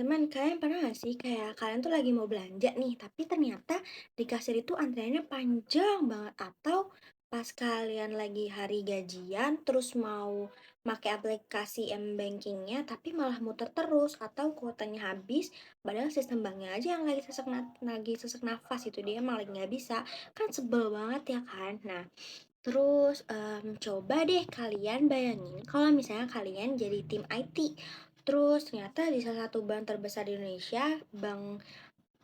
teman-teman, kalian pernah nggak sih kayak kalian tuh lagi mau belanja nih, tapi ternyata di kasir itu antriannya panjang banget atau pas kalian lagi hari gajian terus mau pakai aplikasi m-bankingnya tapi malah muter terus atau kuotanya habis padahal sistem banknya aja yang lagi sesak nafas itu dia emang lagi nggak bisa kan sebel banget ya kan. Nah terus, coba deh kalian bayangin kalau misalnya kalian jadi tim IT, terus ternyata di salah satu bank terbesar di Indonesia,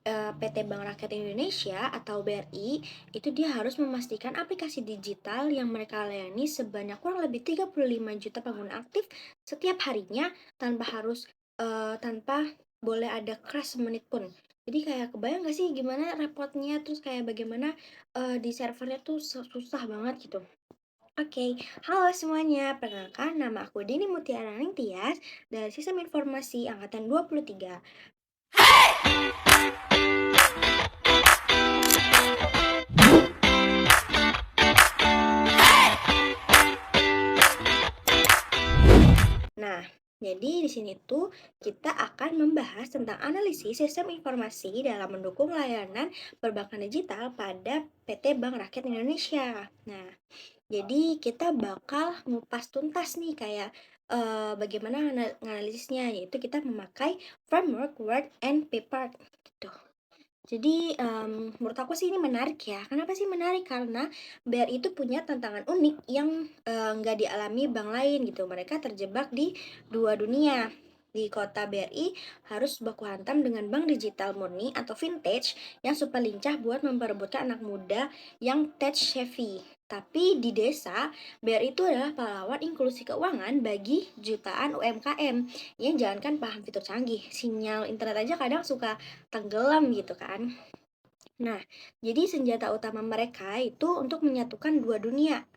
PT Bank Rakyat Indonesia atau BRI, itu dia harus memastikan aplikasi digital yang mereka layani sebanyak kurang lebih 35 juta pengguna aktif setiap harinya tanpa boleh ada crash semenit pun. Jadi kayak kebayang gak sih gimana repotnya, terus kayak bagaimana, di servernya tuh susah banget gitu. Oke, halo semuanya. Perkenalkan, nama aku Dini Mutiara Ningtyas dari Sistem Informasi Angkatan 23. Nah, jadi di sini tuh kita akan membahas tentang analisis sistem informasi dalam mendukung layanan perbankan digital pada PT Bank Rakyat Indonesia. Nah, jadi kita bakal ngupas tuntas nih kayak bagaimana analisisnya, yaitu kita memakai framework Word and Paper gitu. Jadi, menurut aku sih ini menarik ya. Kenapa sih menarik? Karena BRI itu punya tantangan unik yang, nggak dialami bank lain gitu. Mereka terjebak di 2 dunia. Di kota BRI harus baku hantam dengan bank digital murni atau vintage yang super lincah buat memperebutkan anak muda yang tech savvy. Tapi di desa, BRI itu adalah pahlawan inklusi keuangan bagi jutaan UMKM yang jangankan paham fitur canggih, sinyal internet aja kadang suka tenggelam gitu kan. Nah, jadi senjata utama mereka itu untuk menyatukan dua dunia.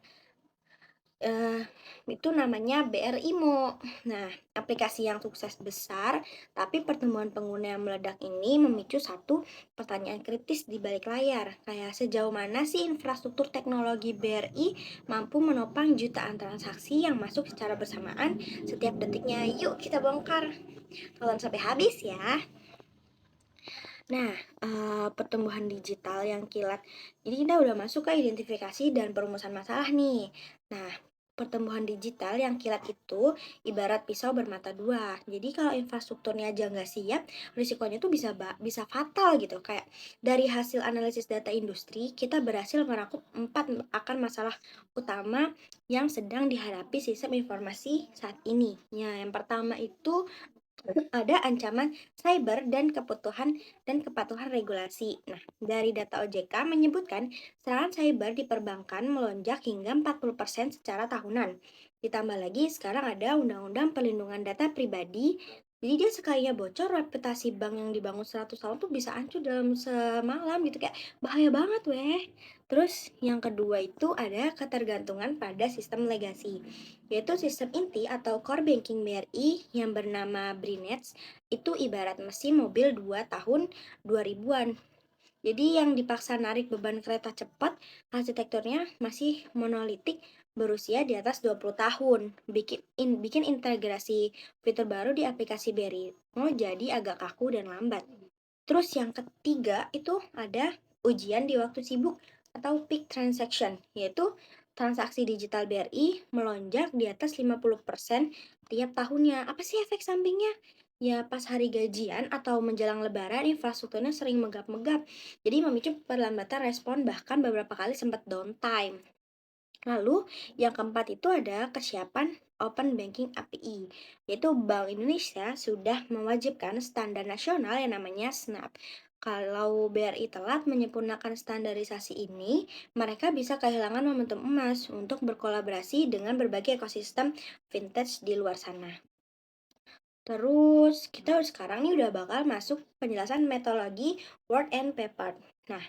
eh itu namanya BRIMO. Nah, aplikasi yang sukses besar, tapi pertumbuhan pengguna yang meledak ini memicu satu pertanyaan kritis di balik layar. Kayak sejauh mana sih infrastruktur teknologi BRI mampu menopang jutaan transaksi yang masuk secara bersamaan setiap detiknya? Yuk kita bongkar. Tonton sampai habis ya. Nah, pertumbuhan digital yang kilat. Jadi kita udah masuk ke identifikasi dan perumusan masalah nih. Nah, pertumbuhan digital yang kilat itu ibarat pisau bermata dua. Jadi kalau infrastrukturnya aja nggak siap, risikonya tuh bisa fatal gitu. Kayak dari hasil analisis data industri, kita berhasil merangkum 4 akan masalah utama yang sedang dihadapi sistem informasi saat ini. Ya, yang pertama itu ada ancaman cyber dan kepatuhan regulasi. Nah, dari data OJK menyebutkan serangan cyber di perbankan melonjak hingga 40% secara tahunan. Ditambah lagi sekarang ada Undang-Undang Perlindungan Data Pribadi. Jadi dia sekalinya bocor, reputasi bank yang dibangun 100 tahun tuh bisa hancur dalam semalam gitu, kayak bahaya banget weh. Terus yang kedua itu ada ketergantungan pada sistem legasi, yaitu sistem inti atau core banking BRI yang bernama Brinets itu ibarat mesin mobil 2 tahun 2000-an. Jadi yang dipaksa narik beban kereta cepat, arsitekturnya masih monolitik, berusia di atas 20 tahun. Bikin integrasi fitur baru di aplikasi BRI mau jadi agak kaku dan lambat. Terus yang ketiga itu ada ujian di waktu sibuk atau peak transaction, yaitu transaksi digital BRI melonjak di atas 50% tiap tahunnya. Apa sih efek sampingnya? Ya pas hari gajian atau menjelang lebaran infrastrukturnya sering megap-megap. Jadi memicu perlambatan respon bahkan beberapa kali sempat downtime. Lalu, yang keempat itu ada kesiapan Open Banking API, yaitu Bank Indonesia sudah mewajibkan standar nasional yang namanya SNAP. Kalau BRI telat menyempurnakan standarisasi ini, mereka bisa kehilangan momentum emas untuk berkolaborasi dengan berbagai ekosistem vintage di luar sana. Terus, kita sekarang nih udah bakal masuk penjelasan metodologi Word and Paper. Nah,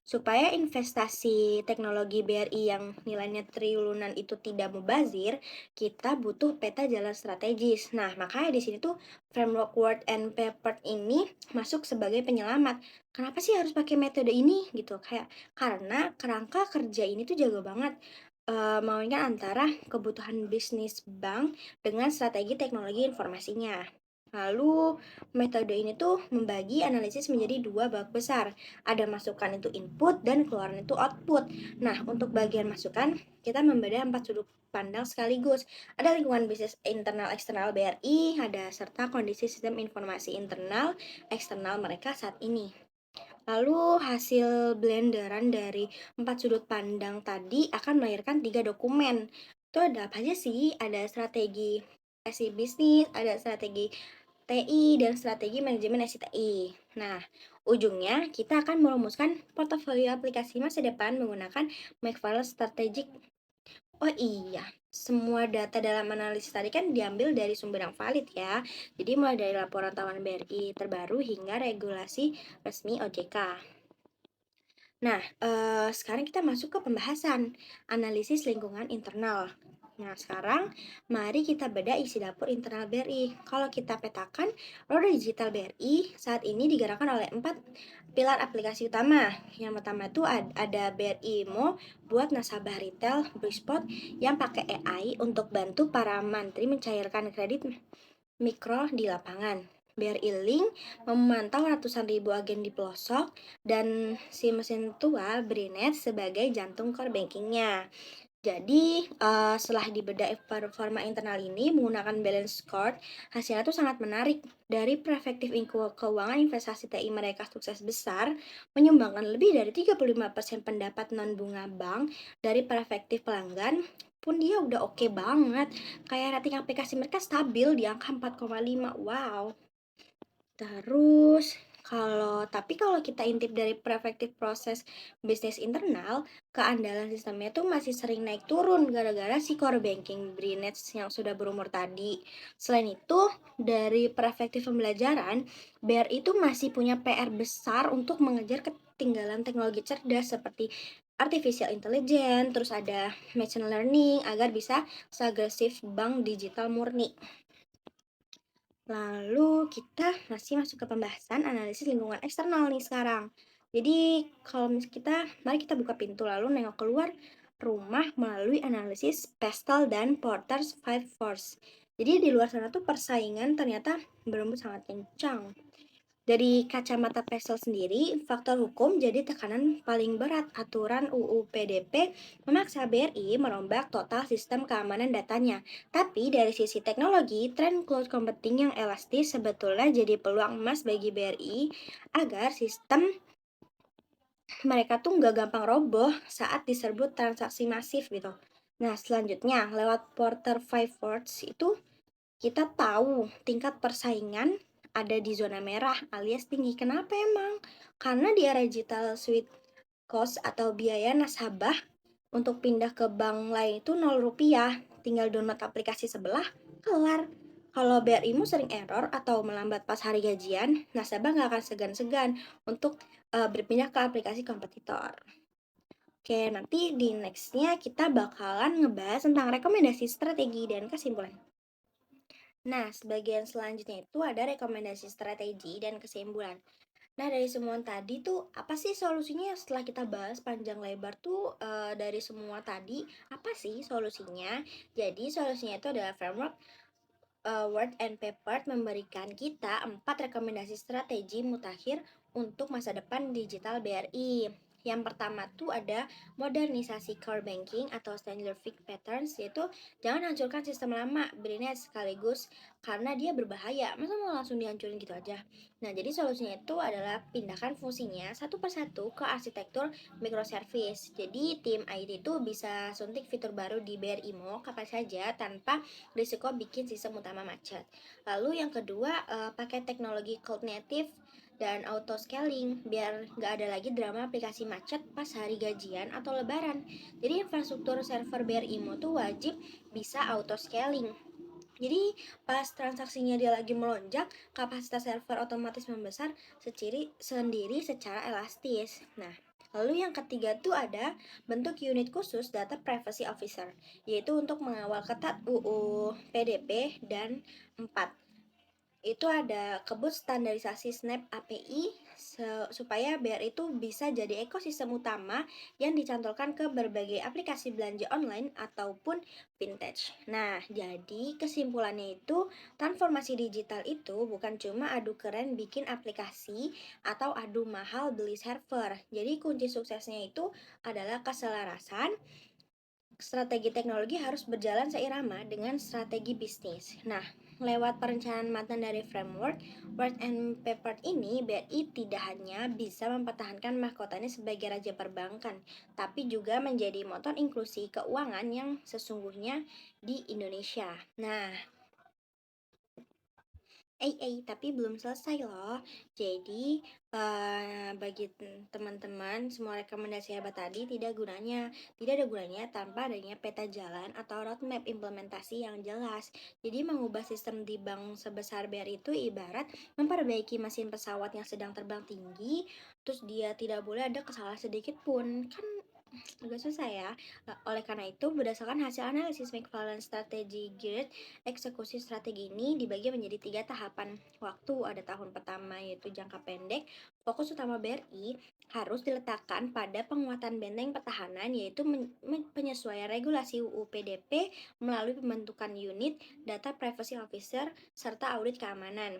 supaya investasi teknologi BRI yang nilainya triliunan itu tidak mubazir, kita butuh peta jalan strategis. Nah, makanya di sini tuh framework Word and Paper ini masuk sebagai penyelamat. Kenapa sih harus pakai metode ini gitu? Kayak karena kerangka kerja ini tuh jago banget. Maunya antara kebutuhan bisnis bank dengan strategi teknologi informasinya. Lalu metode ini tuh membagi analisis menjadi dua babak besar. Ada masukan itu input dan keluaran itu output. Nah, untuk bagian masukan kita membedah 4 sudut pandang sekaligus. Ada lingkungan bisnis internal eksternal BRI, ada serta kondisi sistem informasi internal eksternal mereka saat ini. Lalu hasil blenderan dari 4 sudut pandang tadi akan melahirkan 3 dokumen. Itu ada apa aja sih? Ada strategi SI bisnis, ada strategi TI, dan strategi manajemen SITI. Nah, ujungnya kita akan merumuskan portofolio aplikasi masa depan menggunakan McFarlane Strategic. Oh iya, semua data dalam analisis tadi kan diambil dari sumber yang valid ya. Jadi mulai dari laporan tahunan BRI terbaru hingga regulasi resmi OJK. Nah, sekarang kita masuk ke pembahasan analisis lingkungan internal. Nah, sekarang mari kita bedah isi dapur internal BRI. Kalau kita petakan, roda digital BRI saat ini digerakkan oleh 4 pilar aplikasi utama. Yang pertama itu ada BRI Mo buat nasabah retail Brispot yang pakai AI untuk bantu para mantri mencairkan kredit mikro di lapangan. BRI Link memantau ratusan ribu agen di pelosok dan si mesin tua Brinet sebagai jantung core bankingnya. Jadi, setelah dibedah performa internal ini menggunakan balance score, hasilnya tuh sangat menarik. Dari perspektif keuangan investasi TI mereka sukses besar, menyumbangkan lebih dari 35% pendapat non bunga bank. Dari perspektif pelanggan pun dia udah oke banget. Kayak rating aplikasi mereka stabil di angka 4,5. Wow. Tapi kalau kita intip dari perspektif proses bisnis internal, keandalan sistemnya tuh masih sering naik turun gara-gara si core banking Brinet yang sudah berumur tadi. Selain itu, dari perspektif pembelajaran, BRI itu masih punya PR besar untuk mengejar ketinggalan teknologi cerdas seperti artificial intelligence, terus ada machine learning agar bisa seagresif bank digital murni. Lalu kita masih masuk ke pembahasan analisis lingkungan eksternal nih sekarang. Jadi mari kita buka pintu lalu nengok keluar rumah melalui analisis Pestel dan Porter's Five Force. Jadi di luar sana tuh persaingan ternyata berembus sangat kencang. Dari kacamata Pestel sendiri, faktor hukum jadi tekanan paling berat. Aturan UU PDP memaksa BRI merombak total sistem keamanan datanya. Tapi dari sisi teknologi, tren cloud computing yang elastis sebetulnya jadi peluang emas bagi BRI agar sistem mereka tuh nggak gampang roboh saat diserbu transaksi masif gitu. Nah, selanjutnya lewat Porter Five Force itu kita tahu tingkat persaingan ada di zona merah alias tinggi. Kenapa emang? Karena di era digital suite cost atau biaya nasabah untuk pindah ke bank lain itu 0 rupiah. Tinggal download aplikasi sebelah, kelar. Kalau BRI-mu sering error atau melambat pas hari gajian, nasabah nggak akan segan-segan untuk berpindah ke aplikasi kompetitor. Oke, nanti di nextnya kita bakalan ngebahas tentang rekomendasi strategi dan kesimpulan. Nah, sebagian selanjutnya itu ada rekomendasi strategi dan kesimpulan. Nah, dari semua tadi tuh, apa sih solusinya setelah kita bahas panjang lebar tuh dari semua tadi, apa sih solusinya? Jadi, solusinya itu adalah framework Word and Paper memberikan kita 4 rekomendasi strategi mutakhir untuk masa depan digital BRI. Yang pertama tuh ada modernisasi core banking atau standardized patterns, yaitu jangan hancurkan sistem lama Brinet sekaligus karena dia berbahaya. Masa mau langsung dihancurin gitu aja? Nah, jadi solusinya itu adalah pindahkan fungsinya satu persatu ke arsitektur microservice. Jadi tim IT itu bisa suntik fitur baru di BRI Mo kapan saja tanpa risiko bikin sistem utama macet. Lalu yang kedua, pakai teknologi cloud native dan auto scaling biar nggak ada lagi drama aplikasi macet pas hari gajian atau lebaran. Jadi infrastruktur server BRIMO tuh wajib bisa auto scaling. Jadi pas transaksinya dia lagi melonjak, kapasitas server otomatis membesar sendiri secara elastis. Nah, lalu yang ketiga tuh ada bentuk unit khusus data privacy officer, yaitu untuk mengawal ketat UU PDP dan 4. Itu ada kebut standarisasi Snap API supaya BRI itu bisa jadi ekosistem utama yang dicantolkan ke berbagai aplikasi belanja online ataupun vintage. Nah, jadi kesimpulannya itu transformasi digital itu bukan cuma adu keren bikin aplikasi atau adu mahal beli server. Jadi kunci suksesnya itu adalah keselarasan. Strategi teknologi harus berjalan seirama dengan strategi bisnis. Nah, lewat perencanaan matang dari framework Word and Paper ini, BRI tidak hanya bisa mempertahankan mahkotanya sebagai raja perbankan, tapi juga menjadi motor inklusi keuangan yang sesungguhnya di Indonesia. Nah, tapi belum selesai loh. Jadi, bagi teman-teman, semua rekomendasi hebat tadi tidak ada gunanya tanpa adanya peta jalan atau roadmap implementasi yang jelas. Jadi, mengubah sistem di bank sebesar BRI itu ibarat memperbaiki mesin pesawat yang sedang terbang tinggi, terus dia tidak boleh ada kesalahan sedikit pun. Kan agak susah ya. Oleh karena itu, berdasarkan hasil analisis McFarlane Strategy Guide, eksekusi strategi ini dibagi menjadi 3 tahapan waktu. Ada tahun pertama yaitu jangka pendek. Fokus utama BRI harus diletakkan pada penguatan benteng pertahanan, yaitu penyesuaian regulasi UU PDP melalui pembentukan unit data privacy officer serta audit keamanan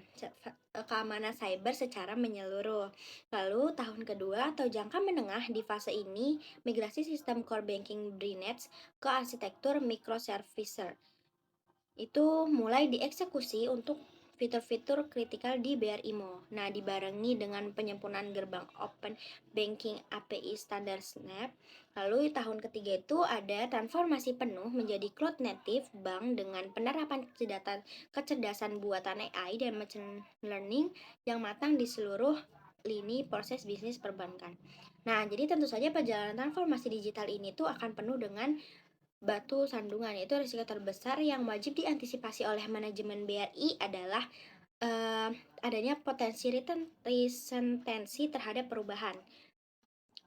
cyber secara menyeluruh. Lalu tahun kedua atau jangka menengah, di fase ini migrasi sistem core banking BRINET ke arsitektur microservices itu mulai dieksekusi untuk fitur-fitur kritikal di BRIMO. Nah, dibarengi dengan penyempurnaan gerbang Open Banking API standar Snap. Lalu tahun ketiga itu ada transformasi penuh menjadi cloud native bank dengan penerapan kecerdasan buatan AI dan machine learning yang matang di seluruh lini proses bisnis perbankan. Nah, jadi tentu saja perjalanan transformasi digital ini tuh akan penuh dengan batu sandungan. Itu risiko terbesar yang wajib diantisipasi oleh manajemen BRI adalah adanya potensi resistensi terhadap perubahan,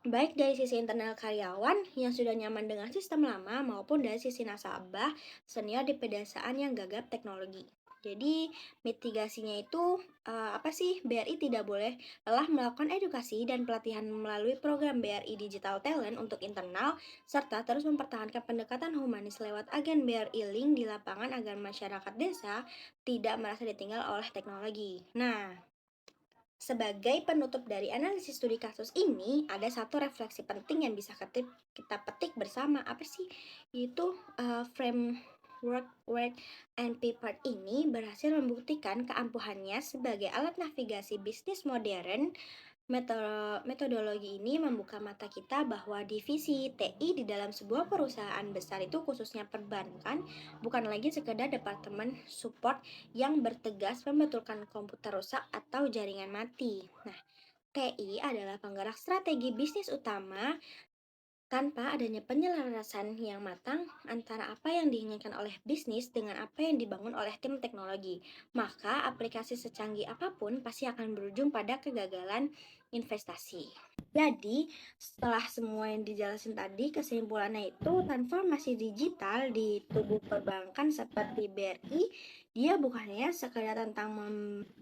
baik dari sisi internal karyawan yang sudah nyaman dengan sistem lama maupun dari sisi nasabah senior di pedesaan yang gagap teknologi. Jadi mitigasinya itu apa sih? BRI tidak boleh lelah melakukan edukasi dan pelatihan melalui program BRI Digital Talent untuk internal, serta terus mempertahankan pendekatan humanis lewat agen BRI Link di lapangan agar masyarakat desa tidak merasa ditinggal oleh teknologi. Nah, sebagai penutup dari analisis studi kasus ini, ada satu refleksi penting yang bisa kita petik bersama. Apa sih? Itu framework Word and Paper ini berhasil membuktikan keampuhannya sebagai alat navigasi bisnis modern. Metodologi ini membuka mata kita bahwa divisi TI di dalam sebuah perusahaan besar itu, khususnya perbankan, bukan lagi sekedar departemen support yang bertugas membetulkan komputer rusak atau jaringan mati. Nah, TI adalah penggerak strategi bisnis utama. Tanpa adanya penyelarasan yang matang antara apa yang diinginkan oleh bisnis dengan apa yang dibangun oleh tim teknologi, maka aplikasi secanggih apapun pasti akan berujung pada kegagalan investasi. Jadi, setelah semua yang dijelasin tadi, kesimpulannya itu transformasi digital di tubuh perbankan seperti BRI, dia bukannya sekedar tentang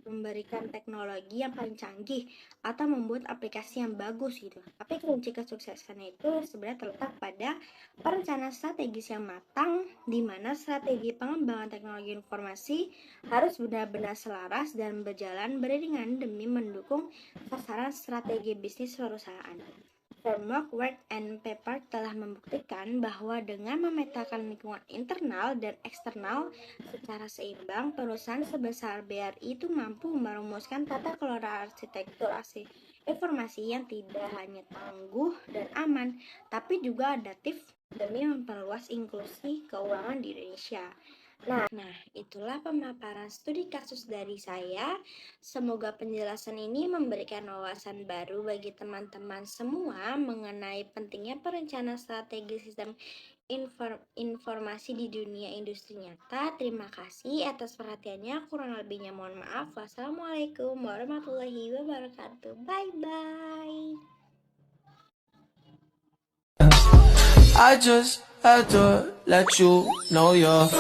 memberikan teknologi yang paling canggih atau membuat aplikasi yang bagus gitu. Tapi kunci kesuksesannya itu sebenarnya terletak pada perencanaan strategis yang matang, di mana strategi pengembangan teknologi informasi harus benar-benar selaras dan berjalan beriringan demi mendukung sasaran strategi bisnis perusahaan. Framework Word and Paper telah membuktikan bahwa dengan memetakan lingkungan internal dan eksternal secara seimbang, perusahaan sebesar BRI itu mampu merumuskan tata kelola arsitektur informasi yang tidak hanya tangguh dan aman, tapi juga adaptif demi memperluas inklusi keuangan di Indonesia. Nah, itulah pemaparan studi kasus dari saya. Semoga penjelasan ini memberikan wawasan baru bagi teman-teman semua mengenai pentingnya perencanaan strategi sistem informasi di dunia industri nyata. Terima kasih atas perhatiannya. Kurang lebihnya mohon maaf. Wassalamualaikum warahmatullahi wabarakatuh. Bye-bye. I just had to let you know you're